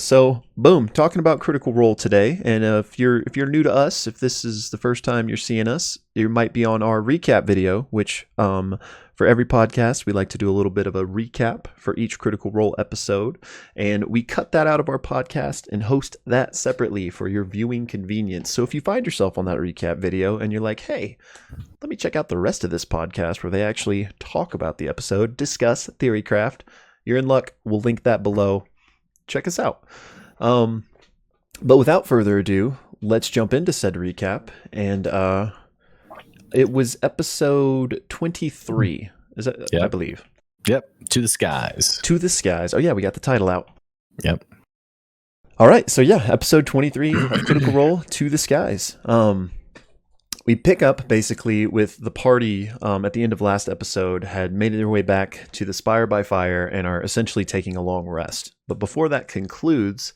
So boom, talking about Critical Role today. And if you're new to us, if this is the first time you're seeing us, you might be on our recap video, which for every podcast we like to do a little bit of a recap for each Critical Role episode, and we cut that out of our podcast and host that separately for your viewing convenience. So if you find yourself on that recap video and you're like, hey, let me check out the rest of this podcast where they actually talk about the episode, discuss Theorycraft, you're in luck. We'll link that below. Check us out. But without further ado, let's jump into said recap. And it was episode 23. Is that? Yep. I believe. Yep. To the Skies. To the Skies. Oh yeah, we got the title out. Yep. All right. So yeah, episode 23 of Critical Role, To the Skies. We pick up basically with the party at the end of last episode had made their way back to the Spire by Fire and are essentially taking a long rest. But before that concludes,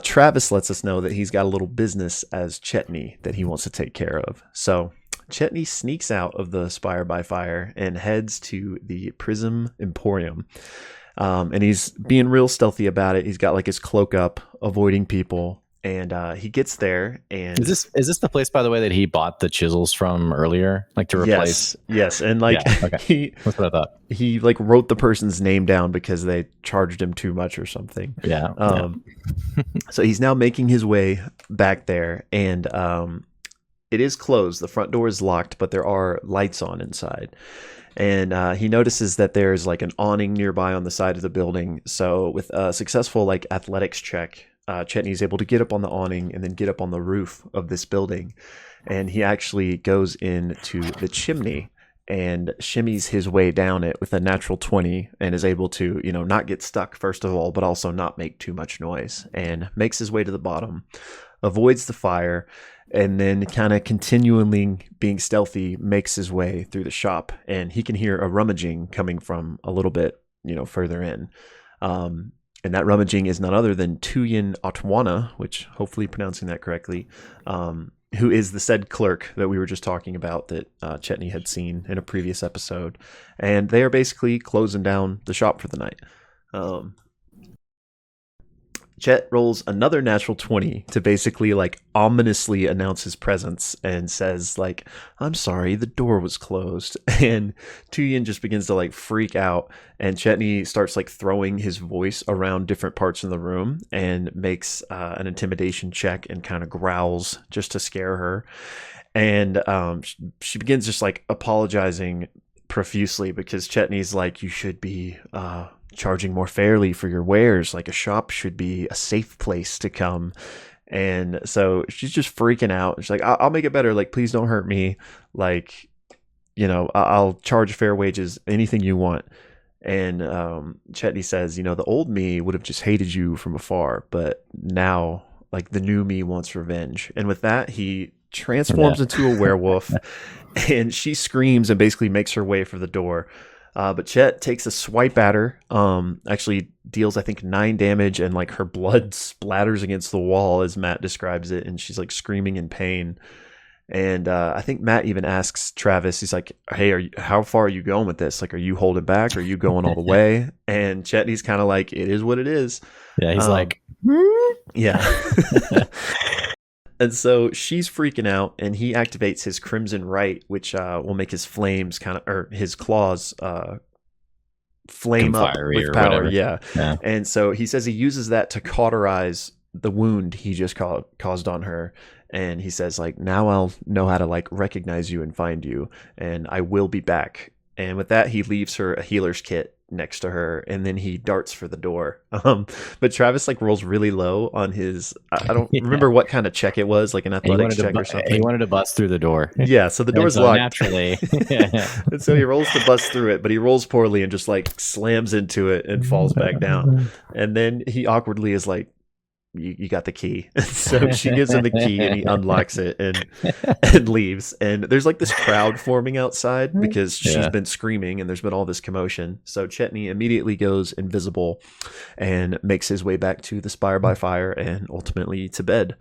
Travis lets us know that he's got a little business as Chetney that he wants to take care of. So Chetney sneaks out of the Spire by Fire and heads to the Prism Emporium. And he's being real stealthy about it. He's got like his cloak up, avoiding people. And he gets there, and is this the place, by the way, that he bought the chisels from earlier, like to replace? Yes, and like okay. That's what I thought. He like wrote the person's name down because they charged him too much or something. Yeah. So he's now making his way back there, and it is closed. The front door is locked, but there are lights on inside. And he notices that there's like an awning nearby on the side of the building. So with a successful like athletics check, Chetney is able to get up on the awning and then get up on the roof of this building. And he actually goes into the chimney and shimmies his way down it with a natural 20 and is able to, not get stuck, first of all, but also not make too much noise, and makes his way to the bottom, avoids the fire, and then kind of continually being stealthy makes his way through the shop. And he can hear a rummaging coming from a little bit, further in. And that rummaging is none other than Tuyen Otwana, which hopefully pronouncing that correctly, who is the said clerk that we were just talking about that Chetney had seen in a previous episode. And they are basically closing down the shop for the night. Chet rolls another natural 20 to basically like ominously announce his presence and says like, I'm sorry, the door was closed. And Tuyen just begins to like freak out, and Chetney starts like throwing his voice around different parts in the room and makes an intimidation check and kind of growls just to scare her. And she begins just like apologizing profusely because Chetney's like, you should be charging more fairly for your wares. Like a shop should be a safe place to come. And so she's just freaking out. She's like, I'll make it better. Like, please don't hurt me. Like, I'll charge fair wages, anything you want. And Chetney says, the old me would have just hated you from afar, but now like the new me wants revenge. And with that, he transforms into a werewolf, and she screams and basically makes her way for the door. But Chet takes a swipe at her, actually deals, I think, 9 damage, and like her blood splatters against the wall as Matt describes it, and she's like screaming in pain. And I think Matt even asks Travis, he's like, hey, how far are you going with this? Like, are you holding back? Are you going all the way? And Chetney's kind of like, it is what it is. Yeah, he's like, yeah. And so she's freaking out, and he activates his Crimson Right, which will make his flames or his claws flame up with power. Yeah. And so he says he uses that to cauterize the wound he just caused on her. And he says, like, now I'll know how to like recognize you and find you, and I will be back. And with that, he leaves her a healer's kit next to her, and then he darts for the door. But Travis like rolls really low on his, I don't remember what kind of check it was, like an athletics check or something. He wanted to bust through the door. Yeah, so the door's locked. Naturally. And so he rolls to bust through it, but he rolls poorly and just like slams into it and falls back down. And then he awkwardly is like, you got the key. So she gives him the key, and he unlocks it and leaves. And there's like this crowd forming outside because she's been screaming and there's been all this commotion. So Chetney immediately goes invisible and makes his way back to the Spire by Fire and ultimately to bed.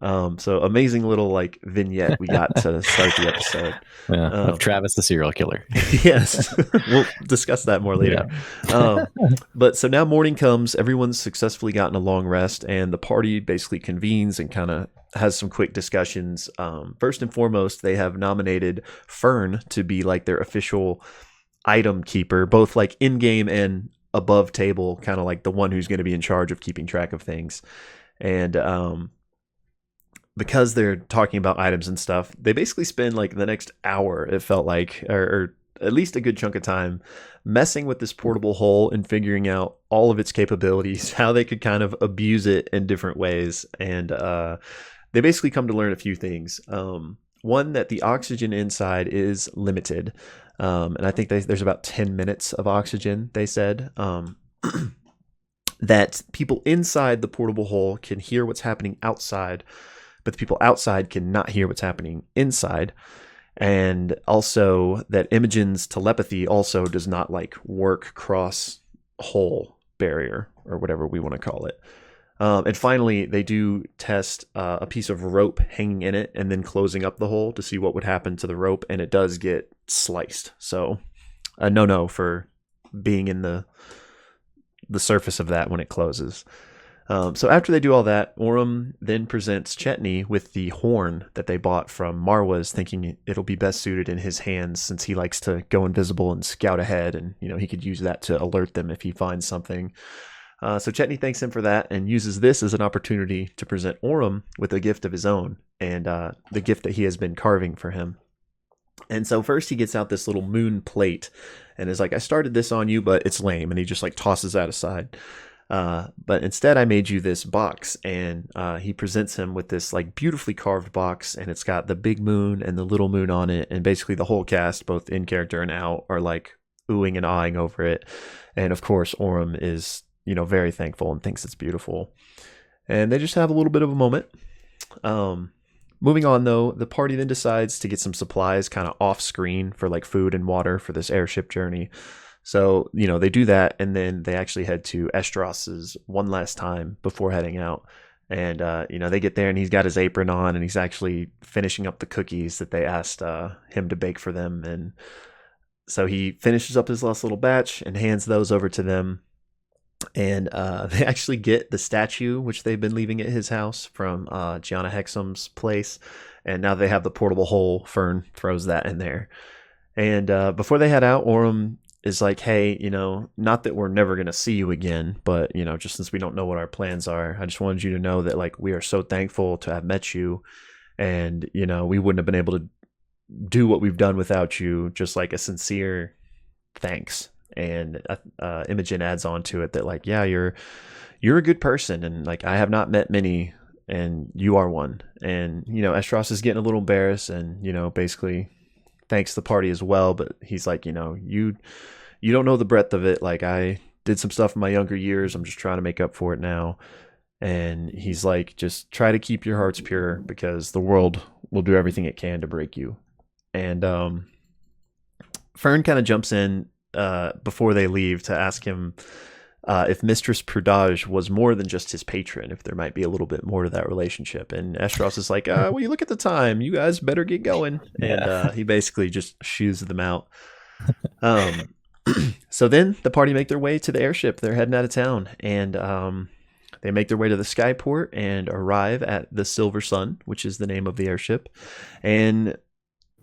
So amazing little like vignette we got to start the episode. Yeah, of Um, Travis the serial killer. yes, we'll discuss that more later. Yeah. But so now morning comes, everyone's successfully gotten a long rest, and the party basically convenes and kind of has some quick discussions. First and foremost, they have nominated Fern to be like their official item keeper, both like in game and above table, kind of like the one who's going to be in charge of keeping track of things. And because they're talking about items and stuff, they basically spend like the next hour, it felt like, or at least a good chunk of time, messing with this portable hole and figuring out all of its capabilities, how they could kind of abuse it in different ways. And they basically come to learn a few things. One, that the oxygen inside is limited. And I think there's about 10 minutes of oxygen, they said. That people inside the portable hole can hear what's happening outside, but the people outside cannot hear what's happening inside. And also that Imogen's telepathy also does not like work cross hole barrier or whatever we want to call it. And finally, they do test a piece of rope hanging in it and then closing up the hole to see what would happen to the rope, and it does get sliced. So a no for being in the surface of that when it closes. So after they do all that, Orem then presents Chetney with the horn that they bought from Marwa's, thinking it'll be best suited in his hands since he likes to go invisible and scout ahead, and he could use that to alert them if he finds something. So Chetney thanks him for that and uses this as an opportunity to present Orem with a gift of his own, and the gift that he has been carving for him. And so first he gets out this little moon plate and is like, I started this on you, but it's lame. And he just like tosses that aside. But instead I made you this box, and he presents him with this like beautifully carved box, and it's got the big moon and the little moon on it. And basically the whole cast, both in character and out, are like oohing and eyeing over it. And of course, Orem is, very thankful and thinks it's beautiful. And they just have a little bit of a moment. Moving on, though, the party then decides to get some supplies kind of off screen for like food and water for this airship journey. So, they do that, and then they actually head to Estros's one last time before heading out. And, they get there, and he's got his apron on, and he's actually finishing up the cookies that they asked him to bake for them. And so he finishes up his last little batch and hands those over to them. And they actually get the statue, which they've been leaving at his house, from Gianna Hexam's place. And now they have the portable hole. Fern throws that in there. And before they head out, Orem is like, hey, not that we're never going to see you again, but, just since we don't know what our plans are, I just wanted you to know that, like, we are so thankful to have met you. And, we wouldn't have been able to do what we've done without you. Just like a sincere thanks. And Imogen adds on to it that, like, yeah, you're a good person, and like I have not met many, and you are one. And Estros is getting a little embarrassed, and basically thanks the party as well. But he's like, you don't know the breadth of it. Like, I did some stuff in my younger years. I'm just trying to make up for it now. And he's like, just try to keep your hearts pure, because the world will do everything it can to break you. And Fern kind of jumps in before they leave to ask him if Mistress Prudage was more than just his patron, if there might be a little bit more to that relationship. And Estros is like, well, you look at the time, you guys better get going. Yeah. And he basically just shoos them out. So then the party make their way to the airship. They're heading out of town, and they make their way to the skyport and arrive at the Silver Sun, which is the name of the airship. And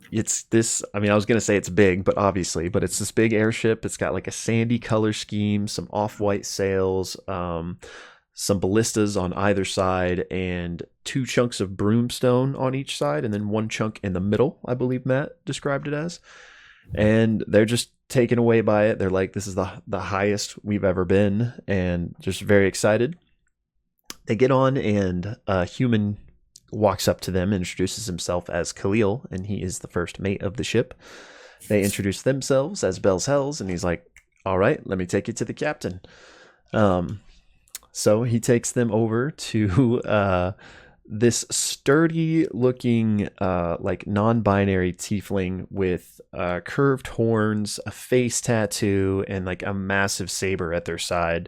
it's this, I was going to say it's big, but it's this big airship. It's got like a sandy color scheme, some off-white sails, some ballistas on either side, and 2 chunks of broomstone on each side, and then 1 chunk in the middle, I believe Matt described it as. And they're just taken away by it. They're like, this is the highest we've ever been, and just very excited. They get on, and a human walks up to them and introduces himself as Khalil, and he is the first mate of the ship. They introduce themselves as Bell's Hells, and he's like, all right, let me take you to the captain. So he takes them over to this sturdy looking like non-binary tiefling with curved horns, a face tattoo, and like a massive saber at their side.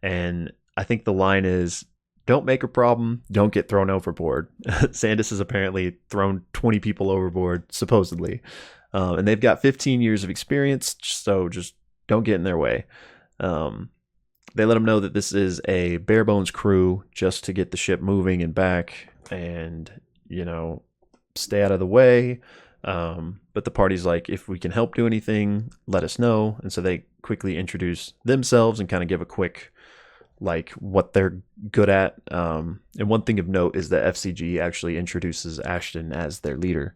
And I think the line is, don't make a problem, don't get thrown overboard. Sandus has apparently thrown 20 people overboard, supposedly. And they've got 15 years of experience, so just don't get in their way. They let him know that this is a bare bones crew just to get the ship moving and back and, stay out of the way. But the party's like, if we can help do anything, let us know. And so they quickly introduce themselves and kind of give a quick, what they're good at. And one thing of note is that FCG actually introduces Ashton as their leader.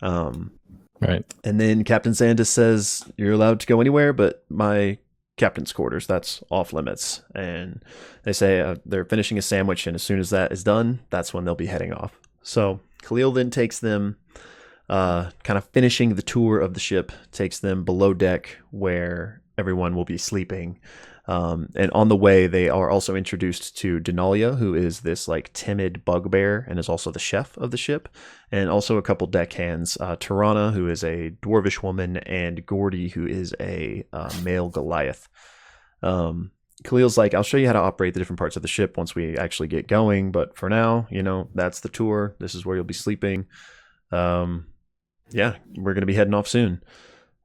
Right. And then Captain Sandus says, you're allowed to go anywhere, but my captain's quarters, that's off limits. And they say they're finishing a sandwich, and as soon as that is done, that's when they'll be heading off. So Khalil then takes them, kind of finishing the tour of the ship, takes them below deck where everyone will be sleeping. And on the way, they are also introduced to Denalia, who is this timid bugbear and is also the chef of the ship, and also a couple deckhands, Tirana, who is a dwarvish woman, and Gordy, who is a male Goliath. Khalil's like, I'll show you how to operate the different parts of the ship once we actually get going, but for now, that's the tour. This is where you'll be sleeping. We're going to be heading off soon.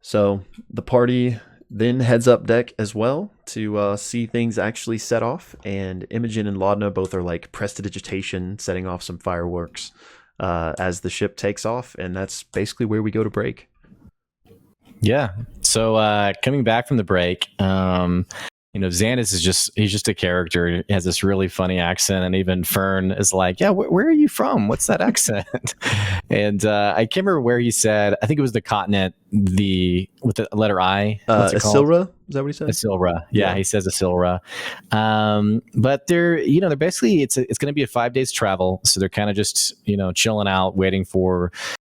So the party then heads up deck as well to see things actually set off. And Imogen and Laudna both are prestidigitation, setting off some fireworks as the ship takes off. And that's basically where we go to break. Yeah. So coming back from the break, Xandus he's just a character. He has this really funny accent, and even Fern is like, yeah, where are you from? What's that accent? And I can't remember where he said, I think it was the continent, with the letter I. Asilra? Is that what he said? Asilra. Yeah, he says Asilra. But they're basically, it's going to be a 5 days travel. So they're kind of just, chilling out, waiting for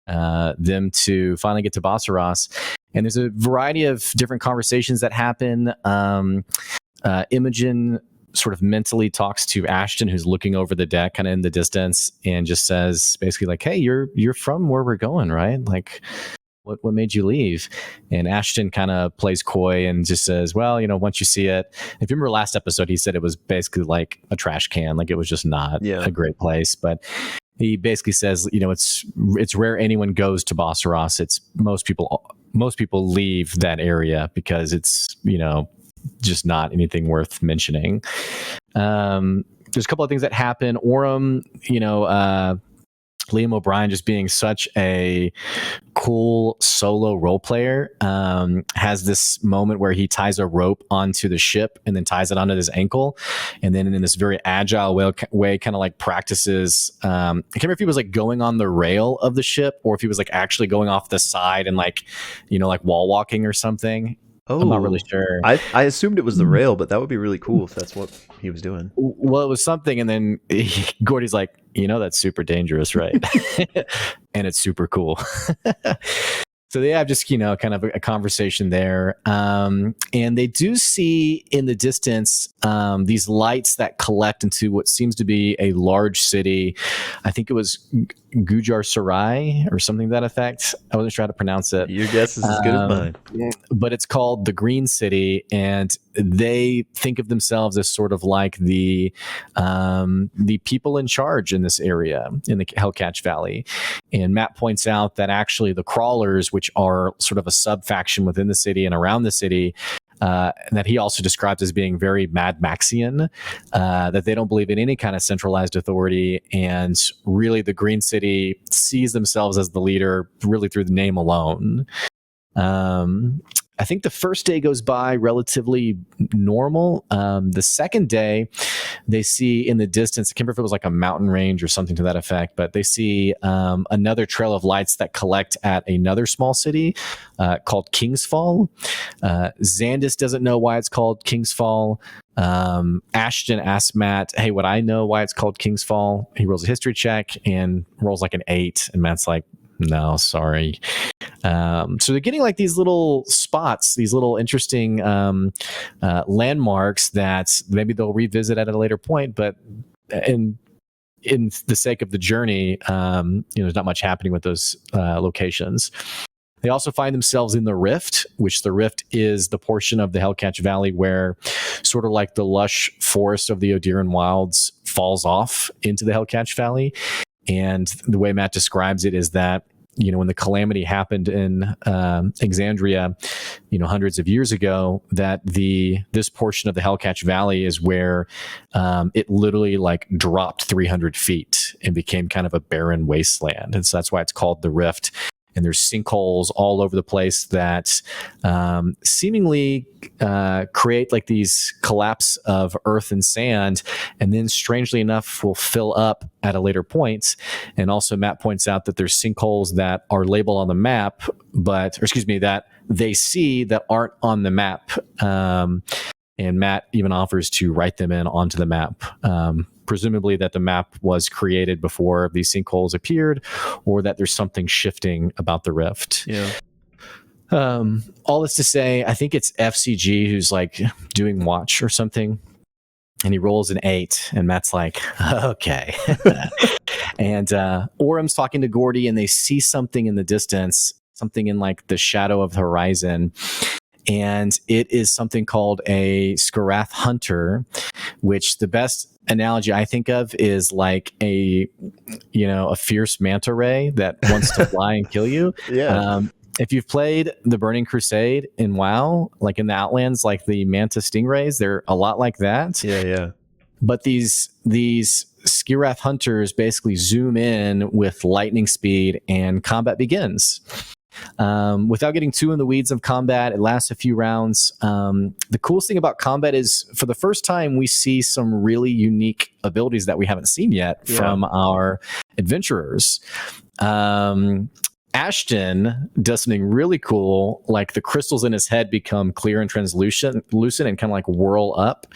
them to finally get to Bassaras. And there's a variety of different conversations that happen. Imogen sort of mentally talks to Ashton, who's looking over the deck kind of in the distance, and just says basically hey, you're from where we're going, right? What made you leave? And Ashton kind of plays coy and just says, well, once you see it, if you remember last episode, he said it was basically like a trash can. It was just not a great place. But he basically says, it's rare anyone goes to Bassaras. It's most people leave that area because it's, just not anything worth mentioning. There's a couple of things that happen. Orem, Liam O'Brien, just being such a cool solo role player, has this moment where he ties a rope onto the ship and then ties it onto his ankle, and then in this very agile way kind of practices. I can't remember if he was going on the rail of the ship or if he was actually going off the side and wall walking or something. Oh, I'm not really sure. I assumed it was the rail, but that would be really cool if that's what he was doing. Well, it was something, and then Gordy's like, that's super dangerous, right? And it's super cool. So they have just, kind of a conversation there. And they do see in the distance these lights that collect into what seems to be a large city. I think it was Gujar Sarai or something to that effect. I wasn't sure how to pronounce it. Your guess is as good as mine. But it's called the Green City, and they think of themselves as sort of like the people in charge in this area, in the Hellcatch Valley. And Matt points out that actually the crawlers, which are sort of a sub-faction within the city and around the city, that he also describes as being very Mad Maxian, that they don't believe in any kind of centralized authority. And really the Green City sees themselves as the leader really through the name alone. I think the first day goes by relatively normal. The second day, they see in the distance, I can't remember if it was like a mountain range or something to that effect, but they see another trail of lights that collect at another small city called Kingsfall. Xandus doesn't know why it's called Kingsfall. Ashton asks Matt, hey, would I know why it's called Kingsfall? He rolls a history check and rolls like an 8, and Matt's like, no, sorry. So they're getting like these little spots, these little interesting landmarks that maybe they'll revisit at a later point. But in the sake of the journey, there's not much happening with those locations. They also find themselves in the Rift, which the Rift is the portion of the Hellcatch Valley where sort of like the lush forest of the Odiran Wilds falls off into the Hellcatch Valley. And the way Matt describes it is that, when the calamity happened in Exandria, hundreds of years ago, that this portion of the Hellcatch Valley is where it literally like dropped 300 feet and became kind of a barren wasteland. And so that's why it's called the Rift. And there's sinkholes all over the place that seemingly create like these collapse of earth and sand, and then strangely enough will fill up at a later point. And also Matt points out that there's sinkholes that are labeled on the map, that they see that aren't on the map. And Matt even offers to write them in onto the map. Presumably that the map was created before these sinkholes appeared, or that there's something shifting about the Rift. Yeah. All this to say, I think it's FCG who's like doing watch or something, and he rolls an 8, and Matt's like, okay. And Orum's talking to Gordy, and they see something in the distance, something in like the shadow of the horizon. And it is something called a Skarath Hunter, which the best analogy I think of is like a fierce manta ray that wants to fly and kill you. Yeah. If you've played the Burning Crusade in WoW, like in the Outlands, like the manta stingrays, they're a lot like that. Yeah. But these Skarath Hunters basically zoom in with lightning speed, and combat begins. Without getting too in the weeds of combat, it lasts a few rounds. The coolest thing about combat is, for the first time, we see some really unique abilities that we haven't seen yet from our adventurers. Ashton does something really cool, like the crystals in his head become clear and translucent and kind of like whirl up.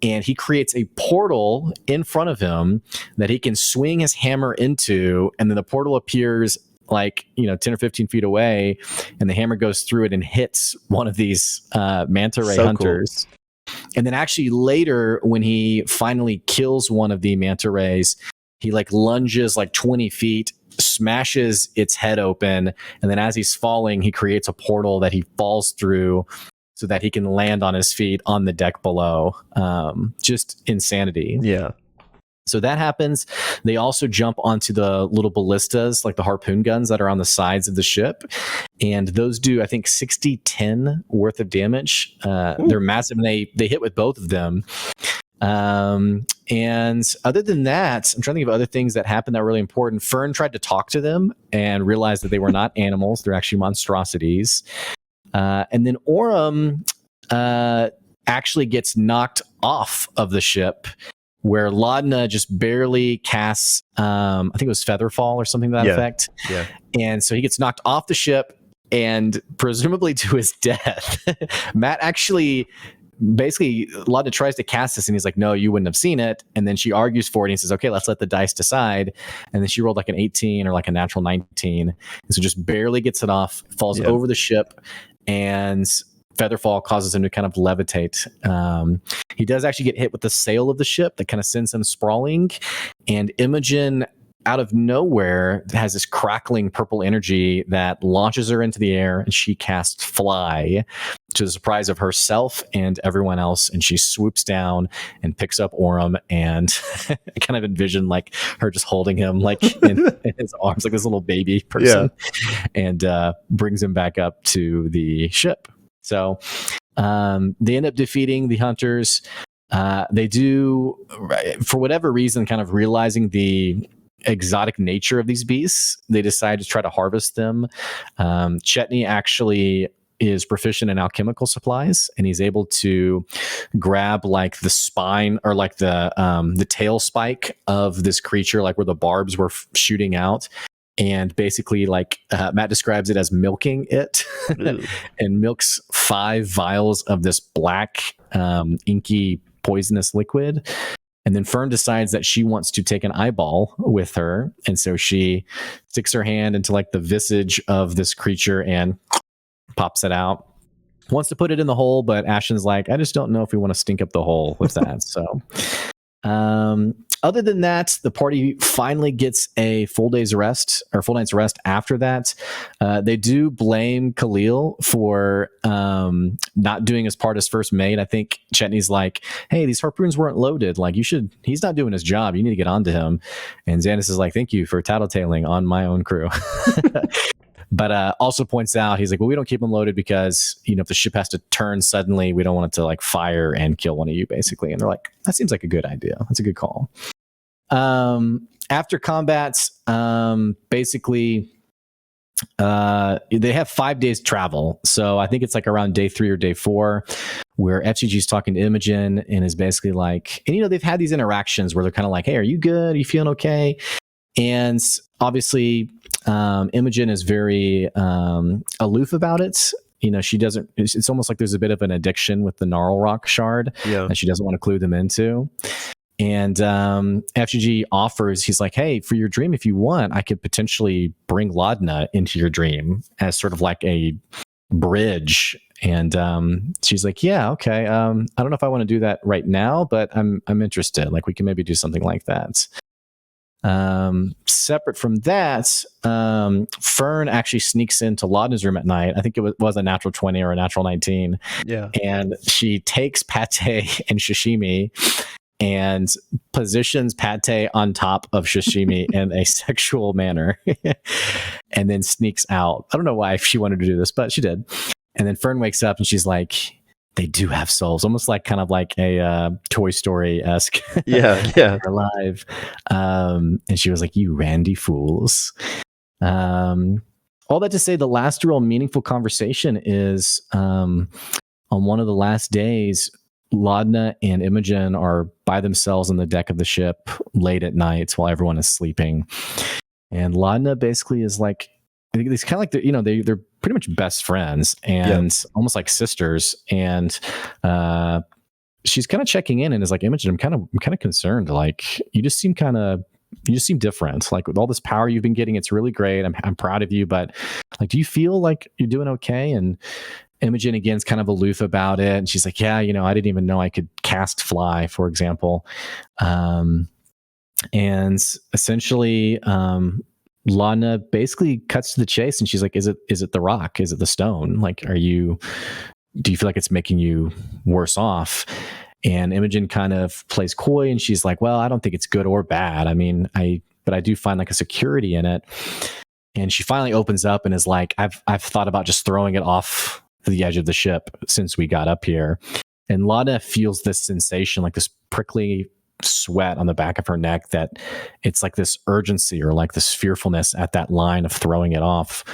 And he creates a portal in front of him that he can swing his hammer into, and then the portal appears like 10 or 15 feet away, and the hammer goes through it and hits one of these manta ray hunters. Cool. And then actually later, when he finally kills one of the manta rays, he like lunges like 20 feet, smashes its head open, and then as he's falling, he creates a portal that he falls through so that he can land on his feet on the deck below. Just insanity. Yeah. So that happens. They also jump onto the little ballistas, like the harpoon guns that are on the sides of the ship. And those do, I think, 60-10 worth of damage. They're massive, and they hit with both of them. And other than that, I'm trying to think of other things that happened that were really important. Fern tried to talk to them and realized that they were not animals. They're actually monstrosities. And then Orum actually gets knocked off of the ship, where Laudna just barely casts, I think it was Featherfall or something to that effect. Yeah. And so he gets knocked off the ship, and presumably to his death. Matt actually, basically, Laudna tries to cast this, and he's like, no, you wouldn't have seen it. And then she argues for it, and he says, okay, let's let the dice decide. And then she rolled like an 18 or like a natural 19. And so just barely gets it off, falls over the ship, and Featherfall causes him to kind of levitate. He does actually get hit with the sail of the ship that kind of sends him sprawling. And Imogen, out of nowhere, has this crackling purple energy that launches her into the air, and she casts Fly, to the surprise of herself and everyone else. And she swoops down and picks up Orum, and I kind of envision like her just holding him like in his arms, like this little baby person, and brings him back up to the ship. So they end up defeating the hunters. They do, for whatever reason, kind of realizing the exotic nature of these beasts, they decide to try to harvest them. Chetney actually is proficient in alchemical supplies, and he's able to grab like the spine or like the tail spike of this creature, like where the barbs were shooting out. And basically, like Matt describes it as milking it, and milks 5 vials of this black, inky, poisonous liquid. And then Fern decides that she wants to take an eyeball with her. And so she sticks her hand into like the visage of this creature and pops it out. Wants to put it in the hole, but Ashton's like, I just don't know if we want to stink up the hole with that. So Other than that, the party finally gets a full day's rest or full night's rest after that. They do blame Khalil for not doing his part as first mate. I think Chetney's like, hey, these harpoons weren't loaded. Like, he's not doing his job. You need to get onto him. And Xanus is like, thank you for tattletaling on my own crew. But also points out, he's like, well, we don't keep them loaded because, if the ship has to turn suddenly, we don't want it to like fire and kill one of you, basically. And they're like, that seems like a good idea. That's a good call. After combats, basically, they have 5 days travel. So I think it's like around day 3 or day 4 where FCG's talking to Imogen and is basically like, and they've had these interactions where they're kind of like, hey, are you good? Are you feeling okay? And obviously, Imogen is very aloof about it. She doesn't, it's almost like there's a bit of an addiction with the Gnarl Rock shard that she doesn't want to clue them into. And FGG offers, he's like, hey, for your dream, if you want, I could potentially bring Laudna into your dream as sort of like a bridge. And she's like, yeah, okay. I don't know if I want to do that right now, but I'm interested. Like, we can maybe do something like that. Separate from that, Fern actually sneaks into Laudna's room at night. I think it was a natural 20 or a natural 19. Yeah. And she takes pate and sashimi and positions pate on top of sashimi in a sexual manner and then sneaks out. I don't know why she wanted to do this, but she did. And then Fern wakes up and she's like, they do have souls, almost like kind of like a Toy Story-esque. Yeah. Alive. And she was like, you randy fools. All that to say, the last real meaningful conversation is on one of the last days, Laudna and Imogen are by themselves on the deck of the ship late at night while everyone is sleeping. And Laudna basically is like, it's kind of like they're pretty much best friends and almost like sisters. And she's kind of checking in and is like, Imogen, I'm kind of concerned. Like, you just seem different. Like, with all this power you've been getting, it's really great. I'm proud of you, but like, do you feel like you're doing okay? And Imogen again is kind of aloof about it, and she's like, yeah, I didn't even know I could cast fly, for example. And essentially, Lana basically cuts to the chase, and she's like, is it the rock? Is it the stone? Like, do you feel like it's making you worse off? And Imogen kind of plays coy, and she's like, well, I don't think it's good or bad. I mean, but I do find like a security in it. And she finally opens up and is like, I've thought about just throwing it off the edge of the ship since we got up here. And Lana feels this sensation, like this prickly sweat on the back of her neck, that it's like this urgency or like this fearfulness at that line of throwing it off.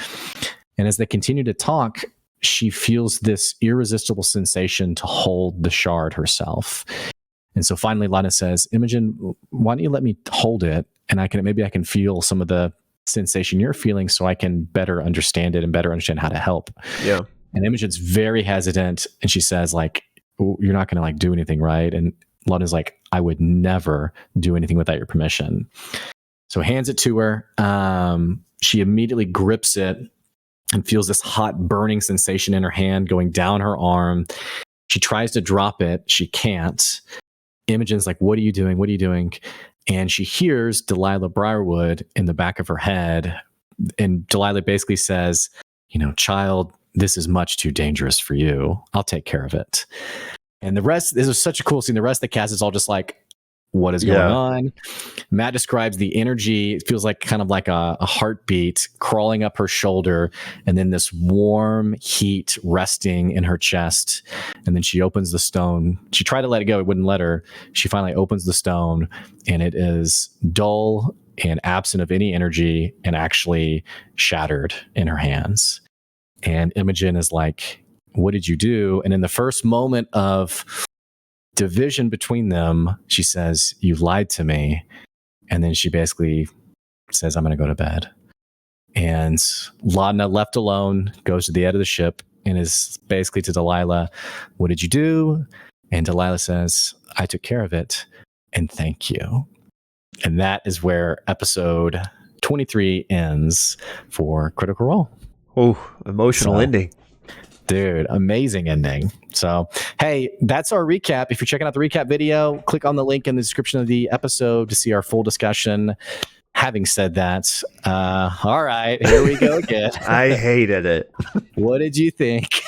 And as they continue to talk, she feels this irresistible sensation to hold the shard herself. And so finally Lana says, Imogen, why don't you let me hold it, and I can feel some of the sensation you're feeling, so I can better understand it and better understand how to help. Yeah. And Imogen's very hesitant, and she says, like, you're not going to like do anything, right? And Lana's like, I would never do anything without your permission. So hands it to her. She immediately grips it and feels this hot burning sensation in her hand going down her arm. She tries to drop it. She can't. Imogen's like, what are you doing? What are you doing? And she hears Delilah Briarwood in the back of her head. And Delilah basically says, child, this is much too dangerous for you. I'll take care of it. And the rest, this is such a cool scene. The rest of the cast is all just like, what is going on? Matt describes the energy. It feels like kind of like a heartbeat crawling up her shoulder, and then this warm heat resting in her chest. And then she opens the stone. She tried to let it go. It wouldn't let her. She finally opens the stone, and it is dull and absent of any energy and actually shattered in her hands. And Imogen is like, what did you do? And in the first moment of division between them, she says, you lied to me. And then she basically says, I'm going to go to bed. And Laudna, left alone, goes to the end of the ship and is basically to Delilah, what did you do? And Delilah says, I took care of it, and thank you. And that is where episode 23 ends for Critical Role. Oh, emotional ending. Dude, amazing ending. So, hey, that's our recap. If you're checking out the recap video, click on the link in the description of the episode to see our full discussion. Having said that, all right, here we go again. I hated it. What did you think?